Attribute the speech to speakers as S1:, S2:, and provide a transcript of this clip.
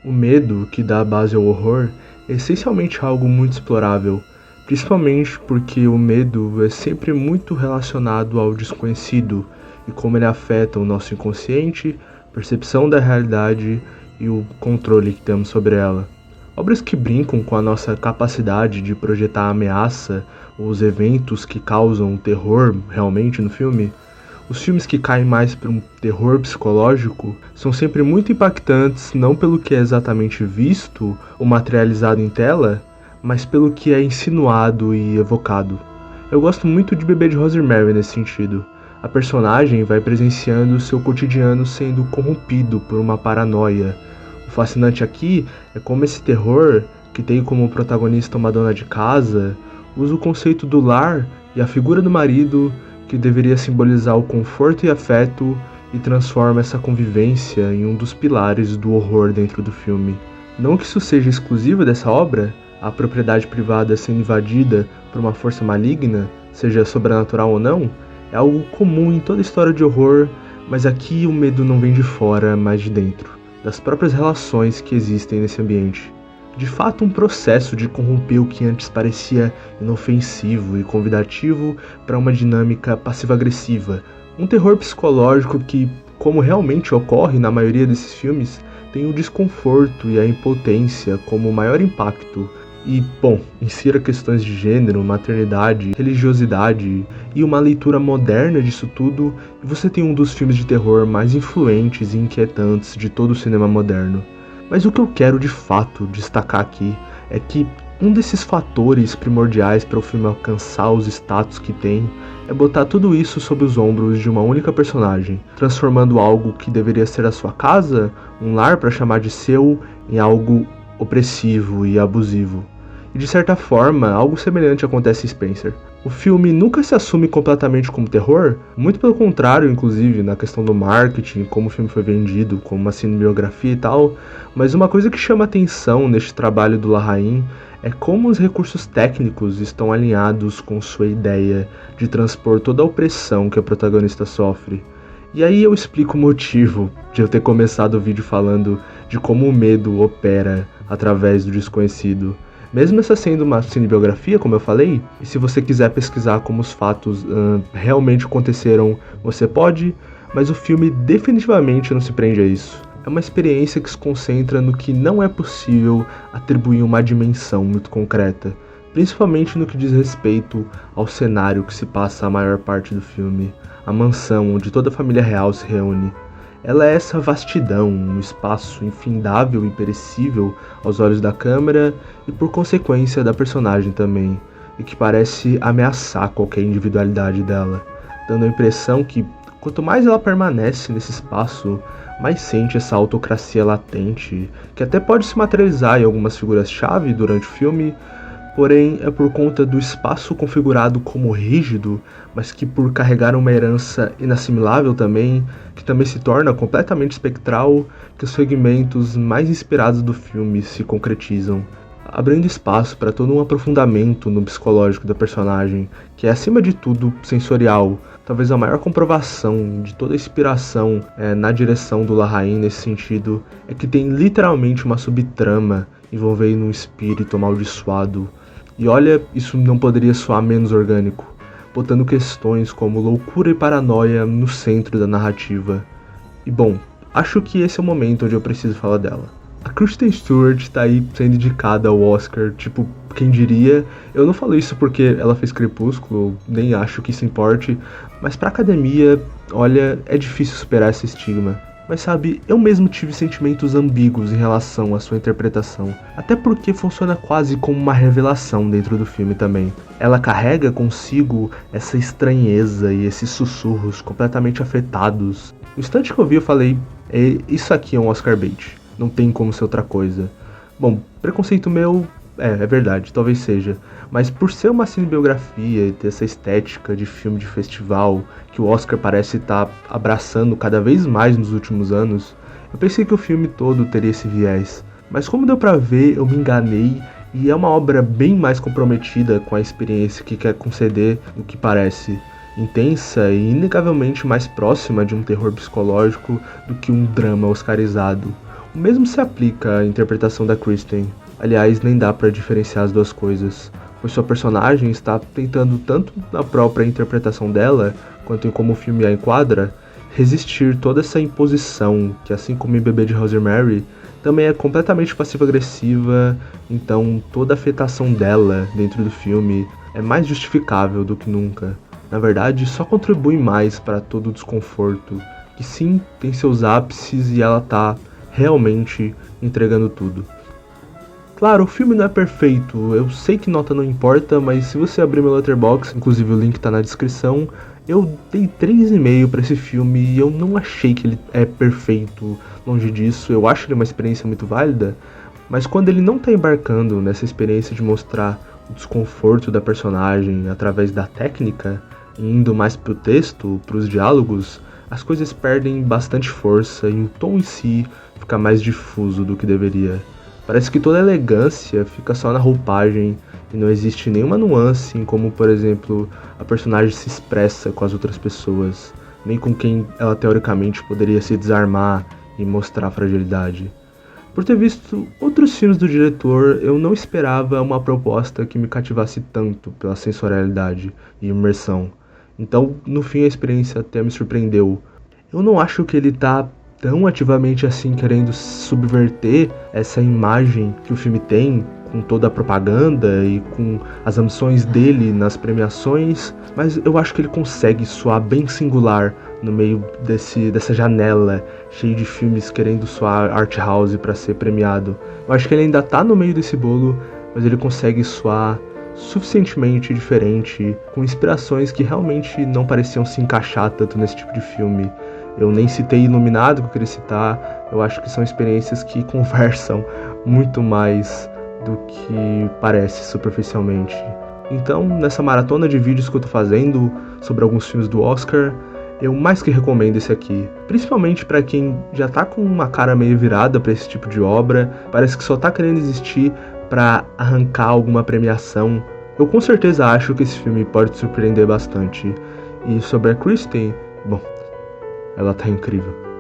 S1: O medo, que dá base ao horror, é essencialmente algo muito explorável, principalmente porque o medo é sempre muito relacionado ao desconhecido e como ele afeta o nosso inconsciente, percepção da realidade e o controle que temos sobre ela. Obras que brincam com a nossa capacidade de projetar a ameaça ou os eventos que causam terror realmente no filme. Os filmes que caem mais para um terror psicológico são sempre muito impactantes, não pelo que é exatamente visto ou materializado em tela, mas pelo que é insinuado e evocado. Eu gosto muito de Bebê de Rosemary nesse sentido. A personagem vai presenciando seu cotidiano sendo corrompido por uma paranoia. O fascinante aqui é como esse terror, que tem como protagonista uma dona de casa, usa o conceito do lar e a figura do marido, que deveria simbolizar o conforto e afeto, e transforma essa convivência em um dos pilares do horror dentro do filme. Não que isso seja exclusivo dessa obra, a propriedade privada sendo invadida por uma força maligna, seja sobrenatural ou não, é algo comum em toda história de horror, mas aqui o medo não vem de fora, mas de dentro, das próprias relações que existem nesse ambiente. De fato, um processo de corromper o que antes parecia inofensivo e convidativo para uma dinâmica passiva-agressiva. Um terror psicológico que, como realmente ocorre na maioria desses filmes, tem o desconforto e a impotência como o maior impacto. E, bom, insira questões de gênero, maternidade, religiosidade e uma leitura moderna disso tudo, e você tem um dos filmes de terror mais influentes e inquietantes de todo o cinema moderno. Mas o que eu quero de fato destacar aqui é que um desses fatores primordiais para o filme alcançar os status que tem é botar tudo isso sob os ombros de uma única personagem, transformando algo que deveria ser a sua casa, um lar para chamar de seu, em algo opressivo e abusivo. E de certa forma, algo semelhante acontece em Spencer. O filme nunca se assume completamente como terror, muito pelo contrário, inclusive, na questão do marketing, como o filme foi vendido, como uma cinebiografia e tal, mas uma coisa que chama atenção neste trabalho do Larraín é como os recursos técnicos estão alinhados com sua ideia de transpor toda a opressão que a protagonista sofre. E aí eu explico o motivo de eu ter começado o vídeo falando de como o medo opera através do desconhecido. Mesmo essa sendo uma cinebiografia, como eu falei, e se você quiser pesquisar como os fatos realmente aconteceram, você pode, mas o filme definitivamente não se prende a isso. É uma experiência que se concentra no que não é possível atribuir uma dimensão muito concreta, principalmente no que diz respeito ao cenário que se passa a maior parte do filme, a mansão onde toda a família real se reúne. Ela é essa vastidão, um espaço infindável e perecível aos olhos da câmera e por consequência da personagem também, e que parece ameaçar qualquer individualidade dela, dando a impressão que quanto mais ela permanece nesse espaço, mais sente essa autocracia latente, que até pode se materializar em algumas figuras-chave durante o filme, porém é por conta do espaço configurado como rígido, mas que por carregar uma herança inassimilável também, que também se torna completamente espectral, que os fragmentos mais inspirados do filme se concretizam, abrindo espaço para todo um aprofundamento no psicológico da personagem, que é acima de tudo sensorial. Talvez a maior comprovação de toda a inspiração na direção do Larraín nesse sentido é que tem literalmente uma subtrama envolvendo um espírito amaldiçoado. E olha, isso não poderia soar menos orgânico, botando questões como loucura e paranoia no centro da narrativa. E bom, acho que esse é o momento onde eu preciso falar dela. A Kristen Stewart tá aí sendo indicada ao Oscar, tipo, quem diria? Eu não falo isso porque ela fez Crepúsculo, nem acho que isso importe, mas pra academia, olha, é difícil superar esse estigma. Mas sabe, eu mesmo tive sentimentos ambíguos em relação à sua interpretação, até porque funciona quase como uma revelação dentro do filme também. Ela carrega consigo essa estranheza e esses sussurros completamente afetados. No instante que eu vi eu falei, isso aqui é um Oscar bait, não tem como ser outra coisa. Bom, preconceito meu, é verdade, talvez seja, mas por ser uma cinebiografia e ter essa estética de filme de festival que o Oscar parece estar abraçando cada vez mais nos últimos anos, eu pensei que o filme todo teria esse viés. Mas como deu pra ver, eu me enganei e é uma obra bem mais comprometida com a experiência que quer conceder do que parece. Intensa e inegavelmente mais próxima de um terror psicológico do que um drama oscarizado. O mesmo se aplica à interpretação da Kristen. Aliás, nem dá para diferenciar as duas coisas, pois sua personagem está tentando, tanto na própria interpretação dela, quanto em como o filme a enquadra, resistir toda essa imposição, que assim como em Bebê de Rosemary, também é completamente passiva-agressiva, então toda a afetação dela dentro do filme é mais justificável do que nunca. Na verdade, só contribui mais para todo o desconforto, que sim, tem seus ápices e ela tá realmente entregando tudo. Claro, o filme não é perfeito, eu sei que nota não importa, mas se você abrir meu Letterboxd, inclusive o link tá na descrição, eu dei 3,5 pra esse filme e eu não achei que ele é perfeito, longe disso, eu acho ele uma experiência muito válida, mas quando ele não tá embarcando nessa experiência de mostrar o desconforto da personagem através da técnica, e indo mais pro texto, pros diálogos, as coisas perdem bastante força e o tom em si fica mais difuso do que deveria. Parece que toda a elegância fica só na roupagem e não existe nenhuma nuance em como, por exemplo, a personagem se expressa com as outras pessoas, nem com quem ela teoricamente poderia se desarmar e mostrar fragilidade. Por ter visto outros filmes do diretor, eu não esperava uma proposta que me cativasse tanto pela sensorialidade e imersão. Então, no fim, a experiência até me surpreendeu. Eu não acho que ele tá tão ativamente assim querendo subverter essa imagem que o filme tem, com toda a propaganda e com as ambições dele nas premiações, mas eu acho que ele consegue soar bem singular no meio dessa janela cheia de filmes querendo soar art house para ser premiado. Eu acho que ele ainda tá no meio desse bolo, mas ele consegue soar suficientemente diferente, com inspirações que realmente não pareciam se encaixar tanto nesse tipo de filme. Eu nem citei Iluminado, que eu queria citar, eu acho que são experiências que conversam muito mais do que parece superficialmente. Então, nessa maratona de vídeos que eu tô fazendo sobre alguns filmes do Oscar, eu mais que recomendo esse aqui, principalmente para quem já tá com uma cara meio virada para esse tipo de obra, parece que só tá querendo existir para arrancar alguma premiação. Eu com certeza acho que esse filme pode te surpreender bastante. E sobre a Kristen, bom, ela tá incrível.